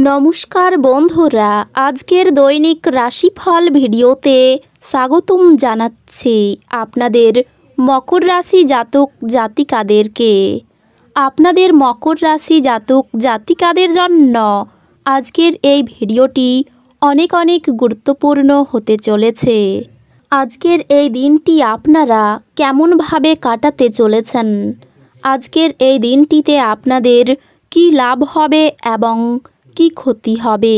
নমস্কার বন্ধুরা, আজকের দৈনিক রাশিফল ভিডিওতে স্বাগতম জানাচ্ছি আপনাদের মকর রাশি জাতক জাতিকাদেরকে। আপনাদের মকর রাশি জাতক জাতিকাদের জন্য আজকের এই ভিডিওটি অনেক গুরুত্বপূর্ণ হতে চলেছে। আজকের এই দিনটি আপনারা কেমনভাবে কাটাতে চলেছেন, আজকের এই দিনটিতে আপনাদের কি লাভ হবে এবং কি ক্ষতি হবে,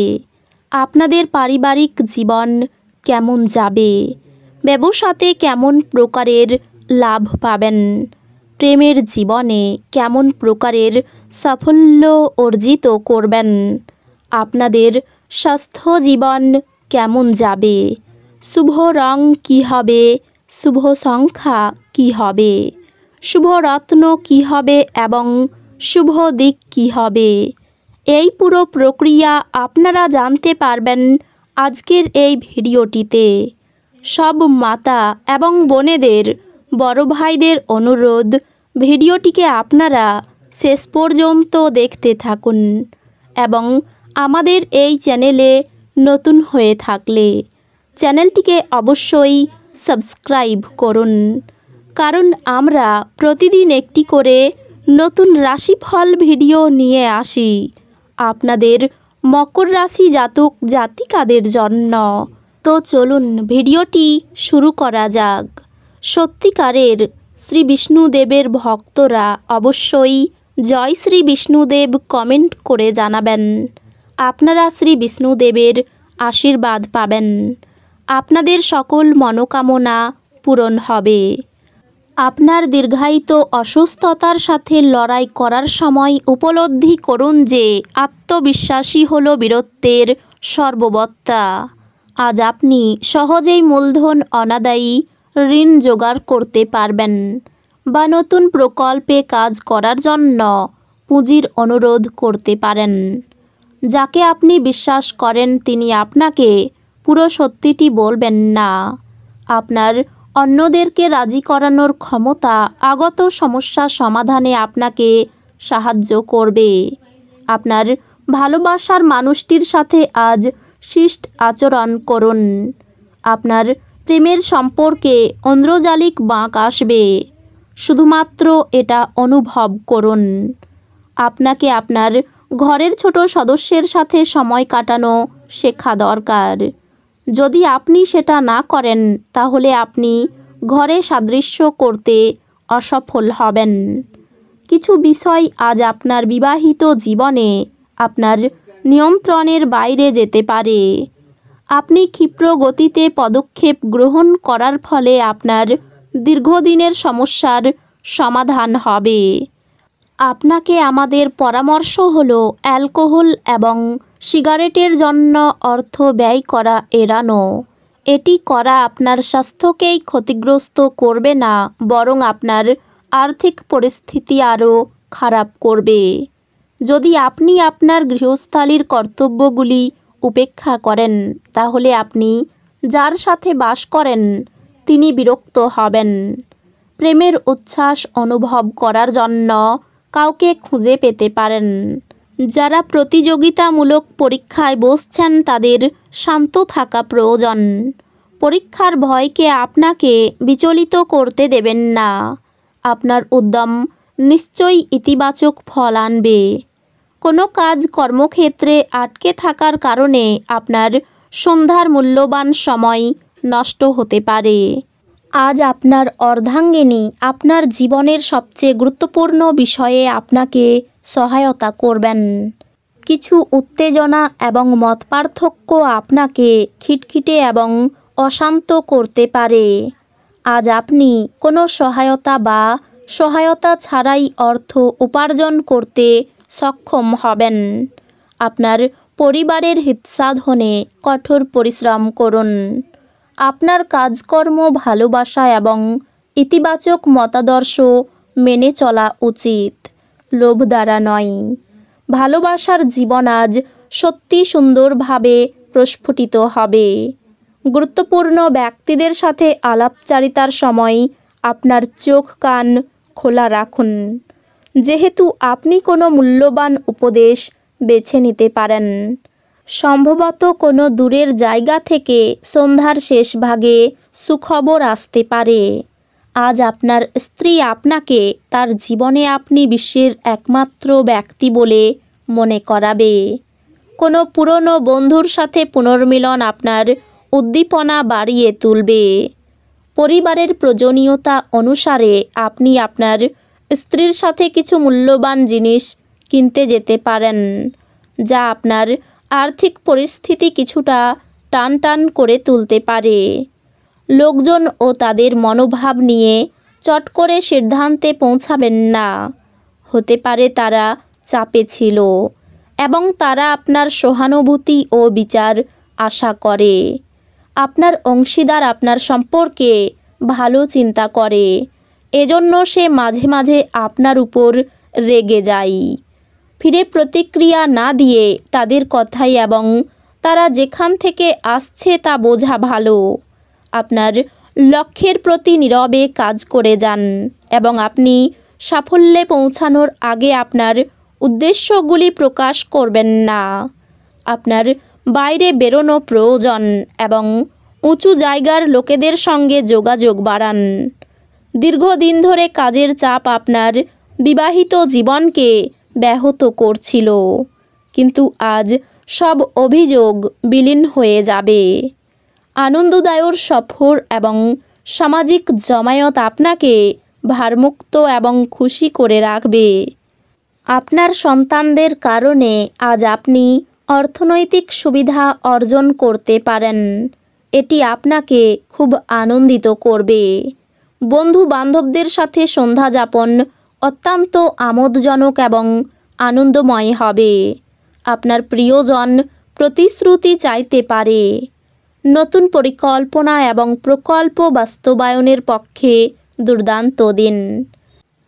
আপনাদের পারিবারিক জীবন কেমন যাবে, ব্যবসাতে কেমন প্রকারের লাভ পাবেন, প্রেমের জীবনে কেমন প্রকারের সাফল্য অর্জিত করবেন, আপনাদের স্বাস্থ্য জীবন কেমন যাবে, শুভ রং কী হবে, শুভ সংখ্যা কী হবে, শুভ রত্ন কী হবে এবং শুভ দিক কী হবে, এই পুরো প্রক্রিয়া আপনারা জানতে পারবেন আজকের এই ভিডিওটিতে। সব মাতা এবং বোনেদের, বড় ভাইদের অনুরোধ, ভিডিওটিকে আপনারা শেষ পর্যন্ত দেখতে থাকুন এবং আমাদের এই চ্যানেলে নতুন হয়ে থাকলে চ্যানেলটিকে অবশ্যই সাবস্ক্রাইব করুন, কারণ আমরা প্রতিদিন একটি করে নতুন রাশিফল ভিডিও নিয়ে আসি আপনাদের মকর রাশি জাতক জাতিকাদের জন্য। তো চলুন ভিডিওটি শুরু করা যাক। সত্যিকারের শ্রী বিষ্ণুদেবের ভক্তরা অবশ্যই জয় শ্রী বিষ্ণুদেব কমেন্ট করে জানাবেন। আপনারা শ্রী বিষ্ণুদেবের আশীর্বাদ পাবেন, আপনাদের সকল মনোকামনা পূরণ হবে। আপনার দীর্ঘায়িত অসুস্থতার সাথে লড়াই করার সময় উপলব্ধি করুন যে আত্মবিশ্বাসী হল বীরত্বের সর্ববত্তা। আজ আপনি সহজেই মূলধন অনাদায়ী ঋণ জোগাড় করতে পারবেন বা নতুন প্রকল্পে কাজ করার জন্য পুঁজির অনুরোধ করতে পারেন। যাকে আপনি বিশ্বাস করেন তিনি আপনাকে পুরো সত্যিটি বলবেন না। আপনার অন্যদেরকে রাজি করানোর ক্ষমতা আগত সমস্যা সমাধানে আপনাকে সাহায্য করবে। আপনার ভালোবাসার মানুষটির সাথে আজ শিষ্ট আচরণ করুন। আপনার প্রেমের সম্পর্কে ঐন্দ্রজালিক বাঁক আসবে, শুধুমাত্র এটা অনুভব করুন। আপনাকে আপনার ঘরের ছোট সদস্যের সাথে সময় কাটানো শেখা দরকার। যদি আপনি সেটা না করেন তাহলে আপনি ঘরে সাদৃশ্য করতে অসফল হবেন। কিছু বিষয় আজ আপনার বিবাহিত জীবনে আপনার নিয়ন্ত্রণের বাইরে যেতে পারে। আপনি ক্ষিপ্র গতিতে পদক্ষেপ গ্রহণ করার ফলে আপনার দীর্ঘদিনের সমস্যার সমাধান হবে। আপনাকে আমাদের পরামর্শ হলো অ্যালকোহল এবং সিগারেটের জন্য অর্থ ব্যয় করা এড়ানো। এটি করা আপনার স্বাস্থ্যকেই ক্ষতিগ্রস্ত করবে না, বরং আপনার আর্থিক পরিস্থিতি আরও খারাপ করবে। যদি আপনি আপনার গৃহস্থালির কর্তব্যগুলি উপেক্ষা করেন তাহলে আপনি যার সাথে বাস করেন তিনি বিরক্ত হবেন। প্রেমের উচ্ছ্বাস অনুভব করার জন্য কাউকে খুঁজে পেতে পারেন। যারা প্রতিযোগিতামূলক পরীক্ষায় বসছেন তাদের শান্ত থাকা প্রয়োজন। পরীক্ষার ভয়কে আপনাকে বিচলিত করতে দেবেন না। আপনার উদ্যম নিশ্চয়ই ইতিবাচক ফল আনবে। কোনো কাজ কর্মক্ষেত্রে আটকে থাকার কারণে আপনার সন্ধ্যার মূল্যবান সময় নষ্ট হতে পারে। আজ আপনার অর্ধাঙ্গিনী আপনার জীবনের সবচেয়ে গুরুত্বপূর্ণ বিষয়ে আপনাকে সহায়তা করবেন। কিছু উত্তেজনা এবং মতপার্থক্য আপনাকে খিটখিটে এবং অশান্ত করতে পারে। আজ আপনি কোনো সহায়তা ছাড়াই অর্থ উপার্জন করতে সক্ষম হবেন। আপনার পরিবারের হিতসাধনে কঠোর পরিশ্রম করুন। আপনার কাজকর্ম ভালোবাসা এবং ইতিবাচক মতাদর্শ মেনে চলা উচিত, লোভ দ্বারা নয়। ভালোবাসার জীবন আজ সত্যি সুন্দরভাবে প্রস্ফুটিত হবে। গুরুত্বপূর্ণ ব্যক্তিদের সাথে আলাপচারিতার সময় আপনার চোখ কান খোলা রাখুন। যেহেতু আপনি কোনো মূল্যবান উপদেশ বেছে নিতে পারেন। সম্ভবত কোনো দূরের জায়গা থেকে সন্ধ্যার শেষ ভাগে সুখবর আসতে পারে। আজ আপনার স্ত্রী আপনাকে তার জীবনে আপনি বিশ্বের একমাত্র ব্যক্তি বলে মনে করাবে। কোনো পুরনো বন্ধুর সাথে পুনর্মিলন আপনার উদ্দীপনা বাড়িয়ে তুলবে। পরিবারের প্রয়োজনীয়তা অনুসারে আপনি আপনার স্ত্রীর সাথে কিছু মূল্যবান জিনিস কিনতে যেতে পারেন, যা আপনার আর্থিক পরিস্থিতি কিছুটা টানটান করে তুলতে পারে। লোকজন ও তাদের মনোভাব নিয়ে চট করে সিদ্ধান্তে পৌঁছাবেন না। হতে পারে তারা চাপে ছিল এবং তারা আপনার সহানুভূতি ও বিচার আশা করে। আপনার অংশীদার আপনার সম্পর্কে ভালো চিন্তা করে, এজন্য সে মাঝে মাঝে আপনার উপর রেগে যায়। ফিরে প্রতিক্রিয়া না দিয়ে তাদের কথাই এবং তারা যেখান থেকে আসছে তা বোঝা ভালো। আপনার লক্ষ্যের প্রতি নীরবে কাজ করে যান এবং আপনি সাফল্যে পৌঁছানোর আগে আপনার উদ্দেশ্যগুলি প্রকাশ করবেন না। আপনার বাইরে বেরোনো প্রয়োজন এবং উঁচু জায়গার লোকেদের সঙ্গে যোগাযোগ বাড়ান। দীর্ঘদিন ধরে কাজের চাপ আপনার বিবাহিত জীবনকে ব্যাহত করছিল, কিন্তু আজ সব অভিযোগ বিলীন হয়ে যাবে। আনন্দদায়ক সফর এবং সামাজিক জমায়েত আপনাকে ভারমুক্ত এবং খুশি করে রাখবে। আপনার সন্তানদের কারণে আজ আপনি অর্থনৈতিক সুবিধা অর্জন করতে পারেন। এটি আপনাকে খুব আনন্দিত করবে। বন্ধু বান্ধবদের সাথে সন্ধ্যা যাপন অত্যন্ত আমোদজনক এবং আনন্দময় হবে। আপনার প্রিয়জন প্রতিশ্রুতি চাইতে পারে। নতুন পরিকল্পনা এবং প্রকল্প বাস্তবায়নের পক্ষে দুর্দান্ত দিন।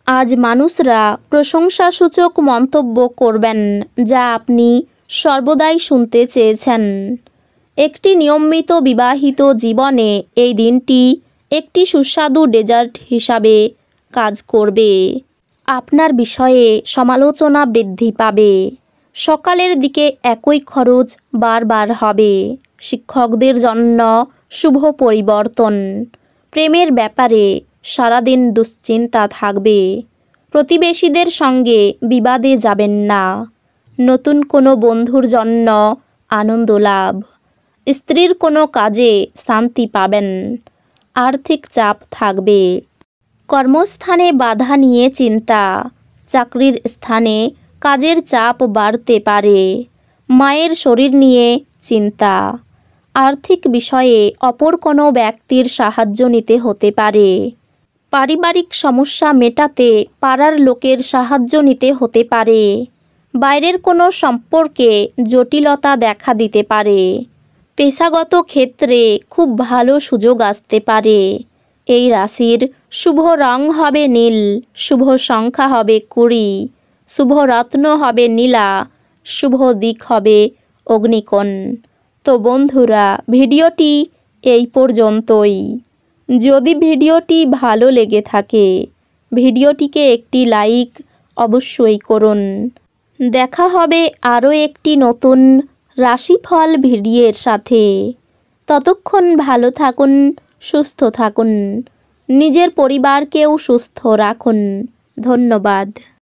আজ মানুষরা প্রশংসাসূচক মন্তব্য করবেন, যা আপনি সর্বদাই শুনতে চেয়েছেন। একটি নিয়মিত বিবাহিত জীবনে এই দিনটি একটি সুস্বাদু ডেজার্ট হিসাবে কাজ করবে। আপনার বিষয়ে সমালোচনা বৃদ্ধি পাবে। সকালের দিকে একই খরচ বারবার হবে। শিক্ষকদের জন্য শুভ পরিবর্তন। প্রেমের ব্যাপারে সারাদিন দুশ্চিন্তা থাকবে। প্রতিবেশীদের সঙ্গে বিবাদে যাবেন না। নতুন কোনো বন্ধুর জন্য আনন্দ লাভ। স্ত্রীর কোনো কাজে শান্তি পাবেন। আর্থিক চাপ থাকবে। কর্মস্থানে বাধা নিয়ে চিন্তা। চাকরির স্থানে কাজের চাপ বাড়তে পারে। মায়ের শরীর নিয়ে চিন্তা। আর্থিক বিষয়ে অপর কোনো ব্যক্তির সাহায্য নিতে হতে পারে। পারিবারিক সমস্যা মেটাতে পাড়ার লোকের সাহায্য নিতে হতে পারে। বাইরের কোনো সম্পর্কে জটিলতা দেখা দিতে পারে। পেশাগত ক্ষেত্রে খুব ভালো সুযোগ আসতে পারে। এই রাশির শুভ রং হবে নীল, শুভ সংখ্যা হবে 20, শুভ রত্ন হবে নীলা, শুভ দিক হবে অগ্নিকোণ। তো বন্ধুরা, ভিডিওটি এই পর্যন্তই। যদি ভিডিওটি ভালো লেগে থাকে ভিডিওটিকে একটি লাইক অবশ্যই করুন। দেখা হবে আরও একটি নতুন রাশিফল ভিডিওর সাথে। ততক্ষণ ভালো থাকুন, সুস্থ থাকুন, নিজের পরিবারকেও সুস্থ রাখুন। ধন্যবাদ।